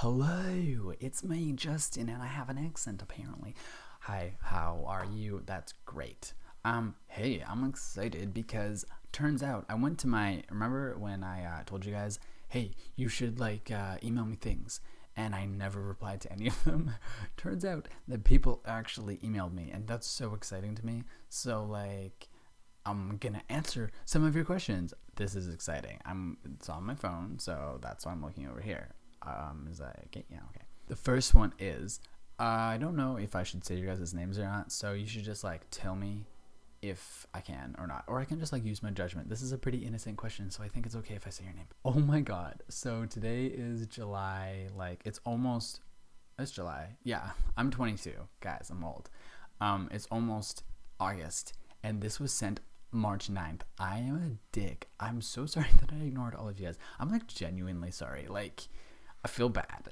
Hello, it's me, Justin, and I have an accent apparently. Hi, how are you? That's great. Hey, I'm excited because turns out I went to remember when I told you guys, hey, you should email me things, and I never replied to any of them. Turns out that people actually emailed me, and that's so exciting to me. So I'm gonna answer some of your questions. This is exciting. It's on my phone, so that's why I'm looking over here. Is that okay? Yeah, okay. The first one is, I don't know if I should say your guys' names or not, so you should just tell me if I can or not, or I can just use my judgment. This is a pretty innocent question, so I think it's okay if I say your name. Oh my god. So today is July, it's July. Yeah, I'm 22, guys, I'm old. It's almost August, and this was sent March 9th. I am a dick. I'm so sorry that I ignored all of you guys. I'm genuinely sorry. I feel bad,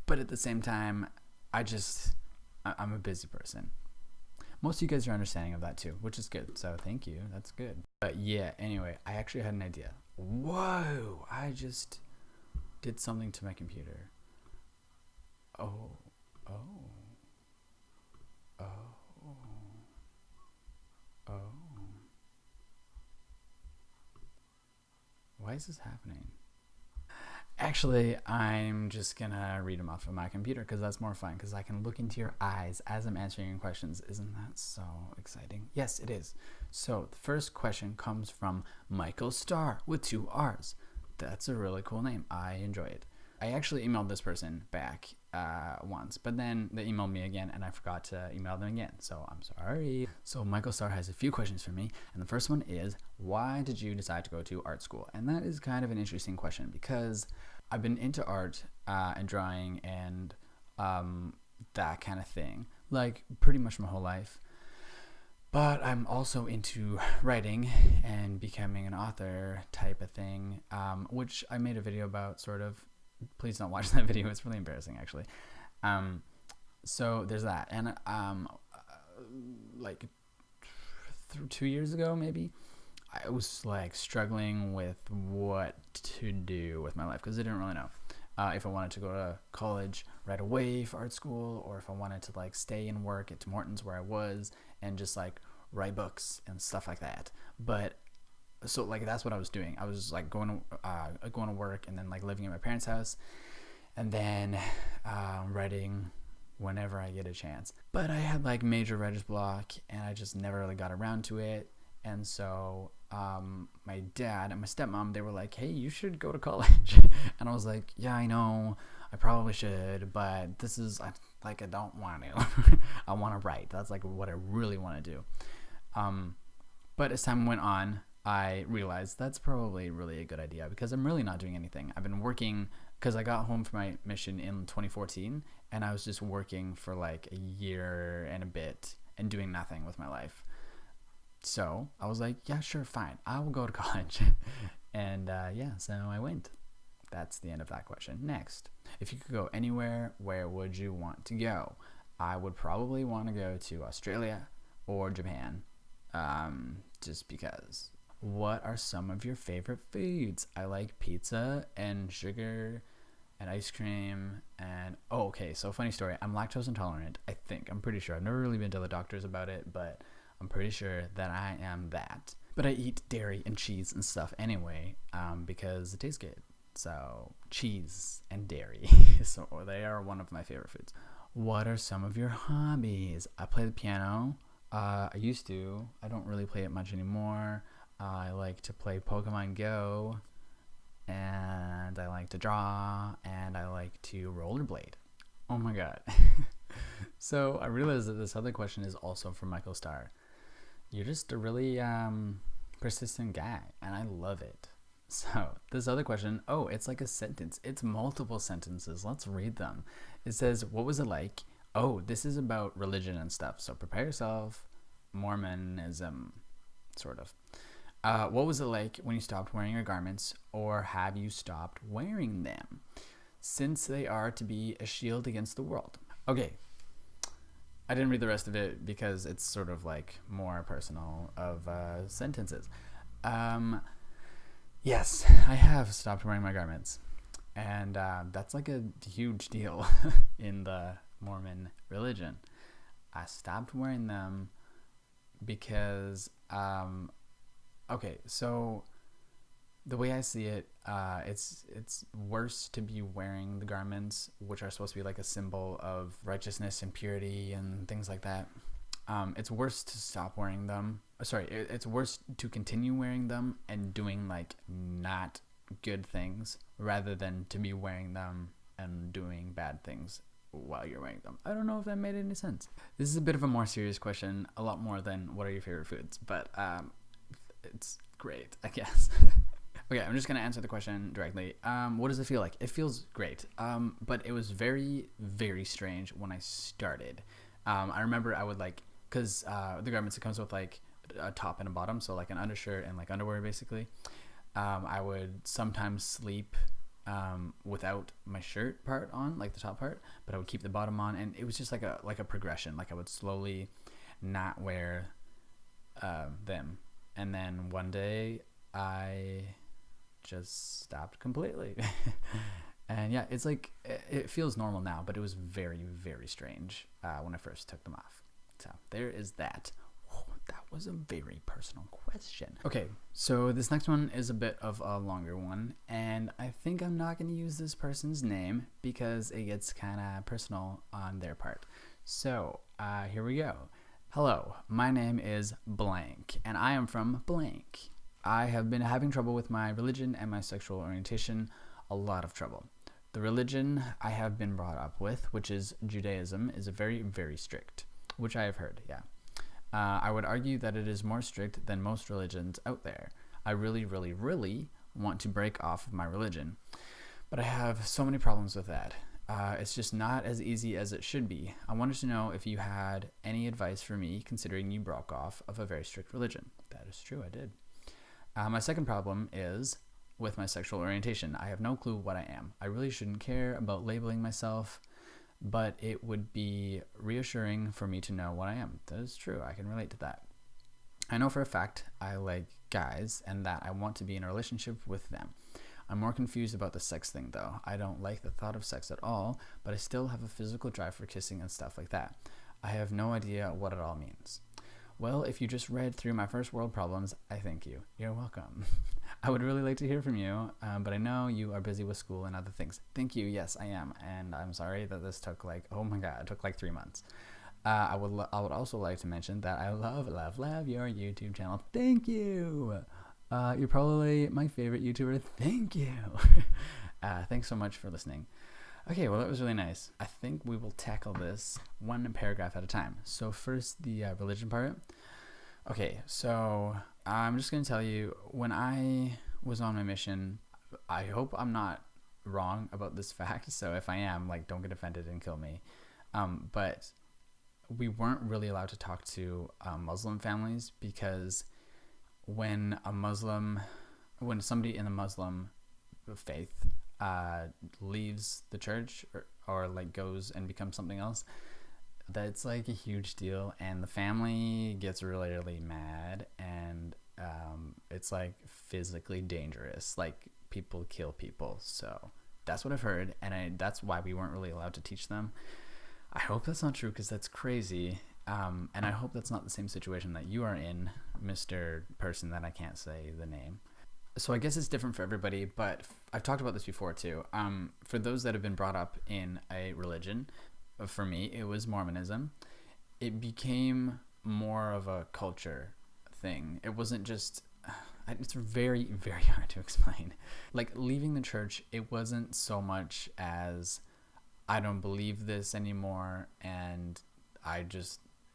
but at the same time, I'm a busy person. Most of you guys are understanding of that too, which is good. So thank you. That's good. But yeah, anyway, I actually had an idea. Whoa! I just did something to my computer. Oh. Why is this happening? Actually, I'm just gonna read them off of my computer because that's more fun, because I can look into your eyes as I'm answering your questions. Isn't that so exciting? Yes, it is. So the first question comes from Michael Starr with 2 R's. That's a really cool name. I enjoy it. I actually emailed this person back once, but then they emailed me again and I forgot to email them again, so I'm sorry. So Michael Starr has a few questions for me, and the first one is, why did you decide to go to art school? And that is kind of an interesting question because I've been into art and drawing and that kind of thing pretty much my whole life. But I'm also into writing and becoming an author type of thing, which I made a video about, sort of. Please don't watch that video. It's really embarrassing, actually. So there's that. And 2 years ago, maybe, I was struggling with what to do with my life because I didn't really know if I wanted to go to college right away for art school, or if I wanted to stay and work at Tim Hortons where I was and just write books and stuff like that. But so that's what I was doing. I was going to work and then living at my parents' house, and then writing whenever I get a chance. But I had major writer's block and I just never really got around to it. And so my dad and my stepmom, they were like, hey, you should go to college. And I was like, yeah, I know, I probably should, but this is I don't want to. I want to write. That's what I really want to do. But as time went on, I realized that's probably really a good idea because I'm really not doing anything. I've been working because I got home from my mission in 2014, and I was just working for a year and a bit and doing nothing with my life. So I was like, yeah, sure, fine, I will go to college. And so I went. That's the end of that question. Next, if you could go anywhere, where would you want to go? I would probably want to go to Australia or Japan, just because. What are some of your favorite foods? I like pizza and sugar and ice cream and okay, so funny story. I'm lactose intolerant, I think. I'm pretty sure. I've never really been to the doctors about it, but I'm pretty sure that I am that. But I eat dairy and cheese and stuff anyway, because it tastes good. So cheese and dairy. So they are one of my favorite foods. What are some of your hobbies? I play the piano. I used to. I don't really play it much anymore. I like to play Pokemon Go, and I like to draw, and I like to rollerblade. Oh my god. So I realized that this other question is also from Michael Starr. You're just a really persistent guy, and I love it. So this other question, it's a sentence. It's multiple sentences. Let's read them. It says, what was it like? Oh, this is about religion and stuff, so prepare yourself. Mormonism, sort of. What was it like when you stopped wearing your garments, or have you stopped wearing them, since they are to be a shield against the world? Okay, I didn't read the rest of it because it's sort of more personal of sentences. Yes, I have stopped wearing my garments. And that's like a huge deal in the Mormon religion. I stopped wearing them because, okay, so the way I see it, it's worse to be wearing the garments, which are supposed to be like a symbol of righteousness and purity and things like that. It's worse to stop wearing them. It's worse to continue wearing them and doing like not good things rather than to be wearing them and doing bad things while you're wearing them. I don't know if that made any sense. This is a bit of a more serious question, a lot more than what are your favorite foods, but it's great, I guess. Okay, I'm just going to answer the question directly. What does it feel like? It feels great, but it was very, very strange when I started. I remember I would like, because the garments, it comes with like a top and a bottom, so like an undershirt and like underwear basically. I would sometimes sleep without my shirt part on, like the top part, but I would keep the bottom on, and it was just like a progression. Like I would slowly not wear them, and then one day I just stopped completely. And yeah, it's like it feels normal now, but it was very, very strange when I first took them off. So there is that. That was a very personal question. Okay, so this next one is a bit of a longer one, and I think I'm not going to use this person's name because it gets kind of personal on their part. So here we go. Hello, my name is blank, and I am from blank. I have been having trouble with my religion and my sexual orientation, a lot of trouble. The religion I have been brought up with, which is Judaism, is very, very strict, which I have heard, yeah. I would argue that it is more strict than most religions out there. I really, really, really want to break off of my religion, but I have so many problems with that. It's just not as easy as it should be. I wanted to know if you had any advice for me, considering you broke off of a very strict religion. That is true, I did. My second problem is with my sexual orientation. I have no clue what I am. I really shouldn't care about labeling myself, but it would be reassuring for me to know what I am. That is true. I can relate to that. I know for a fact I like guys and that I want to be in a relationship with them. I'm more confused about the sex thing though. I don't like the thought of sex at all, but I still have a physical drive for kissing and stuff like that. I have no idea what it all means. Well, if you just read through my first world problems, I thank you. You're welcome. I would really like to hear from you, but I know you are busy with school and other things. Thank you. Yes, I am. And I'm sorry that this took like, oh my God, it took like 3 months. I would also like to mention that I love your YouTube channel. Thank you. You're probably my favorite YouTuber. Thank you. Thanks so much for listening. Okay, well, that was really nice. I think we will tackle this one paragraph at a time. So first, the religion part. Okay, so I'm just going to tell you, when I was on my mission, I hope I'm not wrong about this fact. So if I am, like, don't get offended and kill me. But we weren't really allowed to talk to Muslim families because when somebody in the Muslim faith leaves the church or like goes and becomes something else, that's like a huge deal, and the family gets really, really mad, and it's like physically dangerous, like people kill people. So that's what I've heard, and that's why we weren't really allowed to teach them. I hope that's not true because that's crazy, and I hope that's not the same situation that you are in, Mr. Person that I can't say the name. So I guess it's different for everybody, but I've talked about this before too. For those that have been brought up in a religion, for me, it was Mormonism. It became more of a culture thing. It wasn't just, it's very, very hard to explain. Like leaving the church, it wasn't so much as I don't believe this anymore and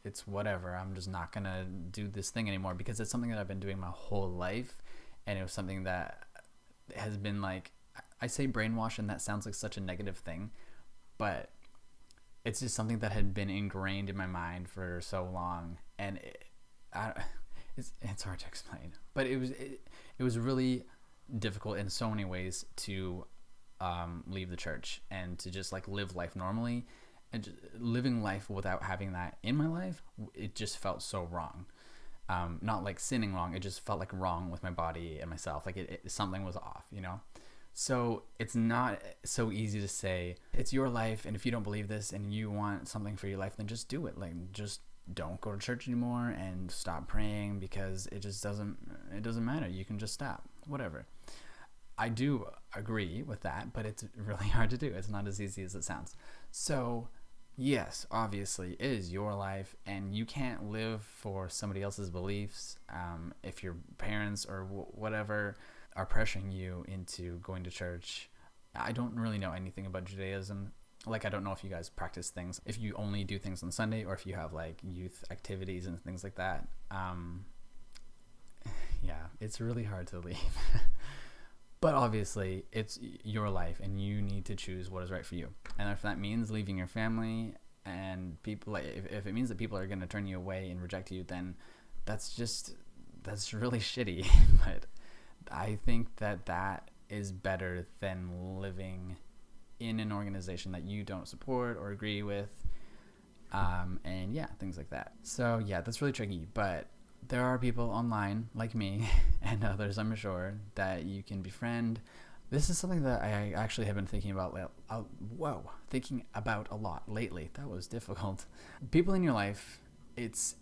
it's whatever. I'm just not going to do this thing anymore because it's something that I've been doing my whole life. And it was something that has been like, I say brainwash, and that sounds like such a negative thing, but it's just something that had been ingrained in my mind for so long, and it's hard to explain. But it was really difficult in so many ways to leave the church and to just like live life normally, and just living life without having that in my life. It just felt so wrong. Not like sinning wrong, it just felt like wrong with my body and myself, like something was off, you know. So it's not so easy to say it's your life, and if you don't believe this and you want something for your life, then just do it. Like, just don't go to church anymore and stop praying, because it doesn't matter. You can just stop, whatever. I do agree with that, but it's really hard to do. It's not as easy as it sounds. So yes, obviously it is your life, and you can't live for somebody else's beliefs. If your parents or whatever are pressuring you into going to church. I don't really know anything about Judaism. Like, I don't know if you guys practice things, if you only do things on Sunday, or if you have like youth activities and things like that. Yeah, it's really hard to leave. But obviously it's your life, and you need to choose what is right for you. And if that means leaving your family, and people, like, if it means that people are going to turn you away and reject you, then that's really shitty. But I think that is better than living in an organization that you don't support or agree with, and yeah, things like that. So yeah, that's really tricky, but there are people online like me and others, I'm sure, that you can befriend. This is something that I actually have been thinking about a lot lately. That was difficult. People in your life, it's,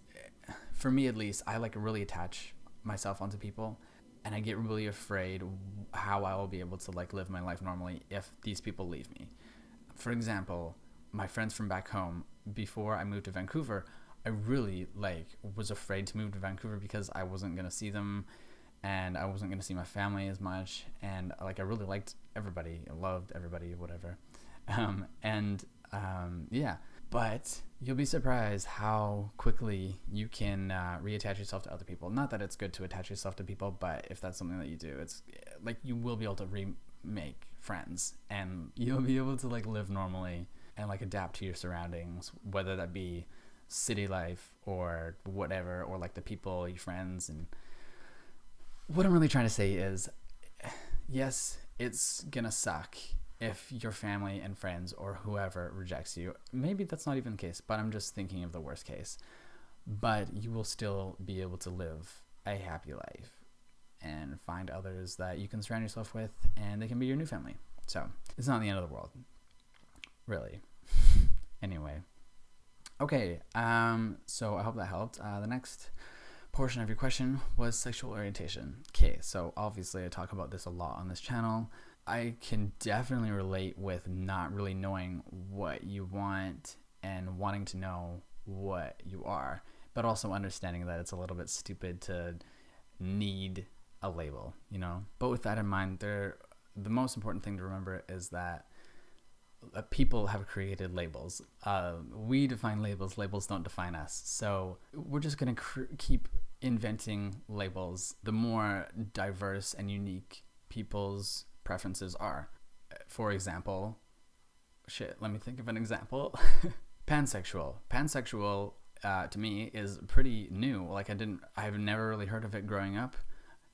for me at least, I like really attach myself onto people, and I get really afraid how I will be able to like live my life normally if these people leave me. For example, my friends from back home, before I moved to Vancouver, I really was afraid to move to Vancouver because I wasn't going to see them, and I wasn't going to see my family as much. And I really liked everybody. I loved everybody, whatever. Yeah, but you'll be surprised how quickly you can reattach yourself to other people. Not that it's good to attach yourself to people, but if that's something that you do, it's like you will be able to remake friends, and you'll be able to live normally and adapt to your surroundings, whether that be city life or whatever, or the people, your friends. And what I'm really trying to say is, yes, it's gonna suck if your family and friends or whoever rejects you. Maybe that's not even the case, but I'm just thinking of the worst case. But you will still be able to live a happy life and find others that you can surround yourself with, and they can be your new family. So it's not the end of the world, really. Anyway. Okay, so I hope that helped. The next portion of your question was sexual orientation. Okay, so obviously I talk about this a lot on this channel. I can definitely relate with not really knowing what you want and wanting to know what you are, but also understanding that it's a little bit stupid to need a label, But with that in mind, the most important thing to remember is that people have created labels. We define labels. Labels don't define us. So we're just going to keep inventing labels the more diverse and unique people's preferences are. For example, let me think of an example. Pansexual. Pansexual, to me, is pretty new. I've never really heard of it growing up.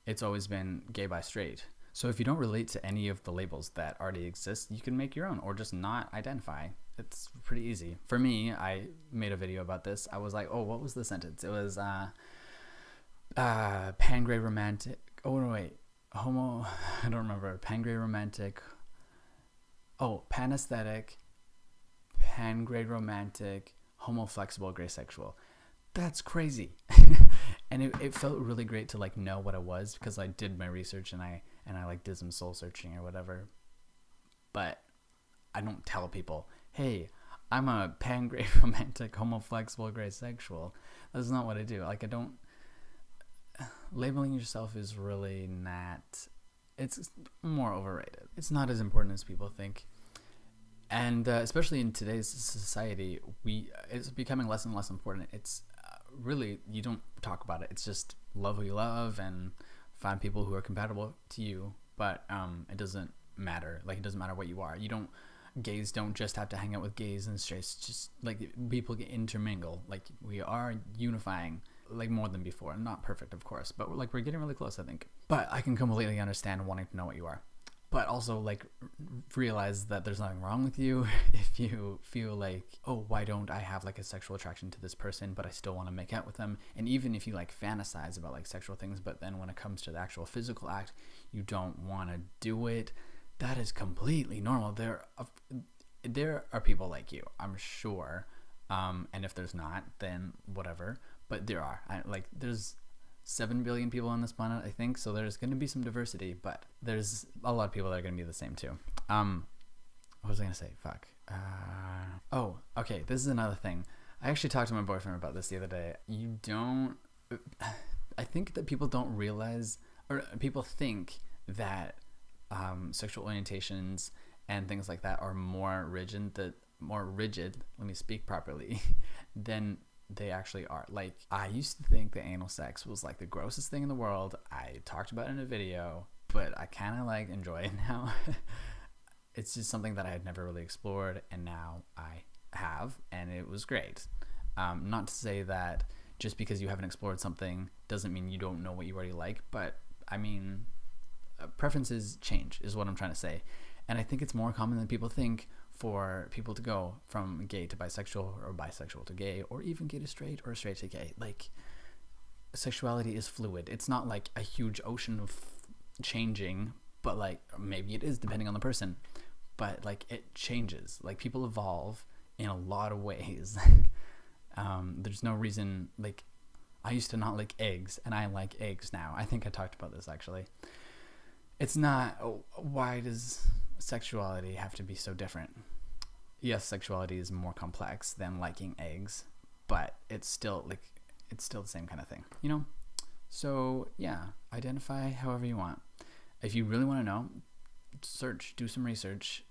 It's always been gay, bi, straight. So if you don't relate to any of the labels that already exist, you can make your own, or just not identify. It's pretty easy. For me, I made a video about this. I was like, oh, what was the sentence? It was pan-gray romantic. Oh, no, wait. Homo. I don't remember. Pan-gray romantic. Oh, pan-aesthetic. Pan-gray romantic. Homo-flexible, gray sexual. That's crazy. And it felt really great to know what it was, because I did my research and I did some soul searching or whatever. But I don't tell people, hey, I'm a pan-gray romantic, homo-flexible, gray sexual. That's not what I do. Labeling yourself is really not, it's more overrated. It's not as important as people think. And especially in today's society, it's becoming less and less important. It's really, you don't talk about it. It's just love who you love and find people who are compatible to you. But it doesn't matter. It doesn't matter what you are. Gays don't just have to hang out with gays and straights. Just people get intermingle. We are unifying more than before. Not perfect, of course, but we're getting really close, I think. But I can completely understand wanting to know what you are. But also realize that there's nothing wrong with you if you feel oh, why don't I have a sexual attraction to this person, but I still want to make out with them. And even if you fantasize about sexual things, but then when it comes to the actual physical act, you don't want to do it, that is completely normal. There are people like you, I'm sure. And if there's not, then whatever. But there are. There's 7 billion people on this planet, I think. So there's going to be some diversity, but there's a lot of people that are going to be the same too. What was I going to say? Fuck. Oh, okay. This is another thing. I actually talked to my boyfriend about this the other day. I think that people don't realize, or people think that sexual orientations and things like that are more rigid, let me speak properly, than they actually are. Like, I used to think that anal sex was like the grossest thing in the world. I talked about it in a video, but I kind of like enjoy it now. It's just something that I had never really explored, and now I have, and it was great. Not to say that just because you haven't explored something doesn't mean you don't know what you already like, but I mean, preferences change is what I'm trying to say. And I think it's more common than people think for people to go from gay to bisexual, or bisexual to gay, or even gay to straight, or straight to gay. Like, sexuality is fluid. It's not like a huge ocean of changing, but like, maybe it is depending on the person, but like, it changes. Like, people evolve in a lot of ways. There's no reason, like, I used to not like eggs, and I like eggs now. I think I talked about this actually. It's not, why does sexuality have to be so different? Yes, sexuality is more complex than liking eggs, but it's still the same kind of thing, you know? So yeah, identify however you want. If you really want to know, search, do some research,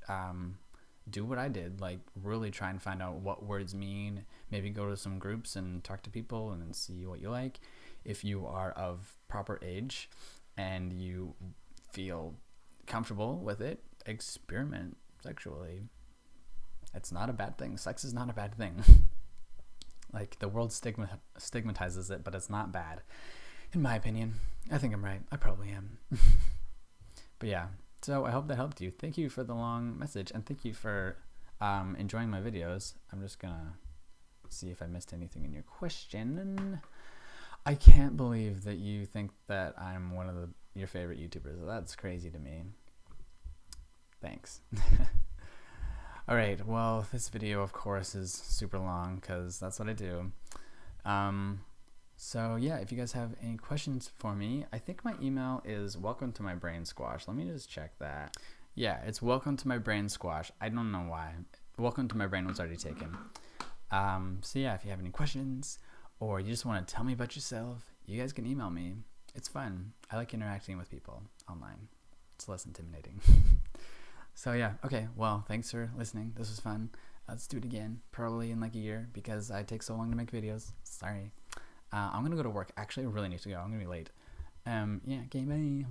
do what I did, like really try and find out what words mean, maybe go to some groups and talk to people and see what you like. If you are of proper age and you feel comfortable with it, experiment sexually. It's not a bad thing. Sex is not a bad thing. Like, the world stigmatizes it, but it's not bad, in my opinion. I think I'm right. I probably am. But yeah, so I hope that helped you. Thank you for the long message, and thank you for enjoying my videos. I'm just gonna see if I missed anything in your question. I can't believe that you think that I'm one of your favorite YouTubers. That's crazy to me. Thanks. All right, well, this video, of course, is super long because that's what I do. So yeah, if you guys have any questions for me, I think my email is welcometomybrainsquash. Let me just check that. Yeah, it's welcometomybrainsquash. I don't know why. Welcome to my brain was already taken. So yeah, if you have any questions or you just want to tell me about yourself, you guys can email me. It's fun. I like interacting with people online. It's less intimidating. So yeah, okay, well, thanks for listening. This was fun. Let's do it again, probably in like a year, because I take so long to make videos. Sorry. I'm gonna go to work. Actually, I really need to go. I'm gonna be late. Yeah, okay, bye.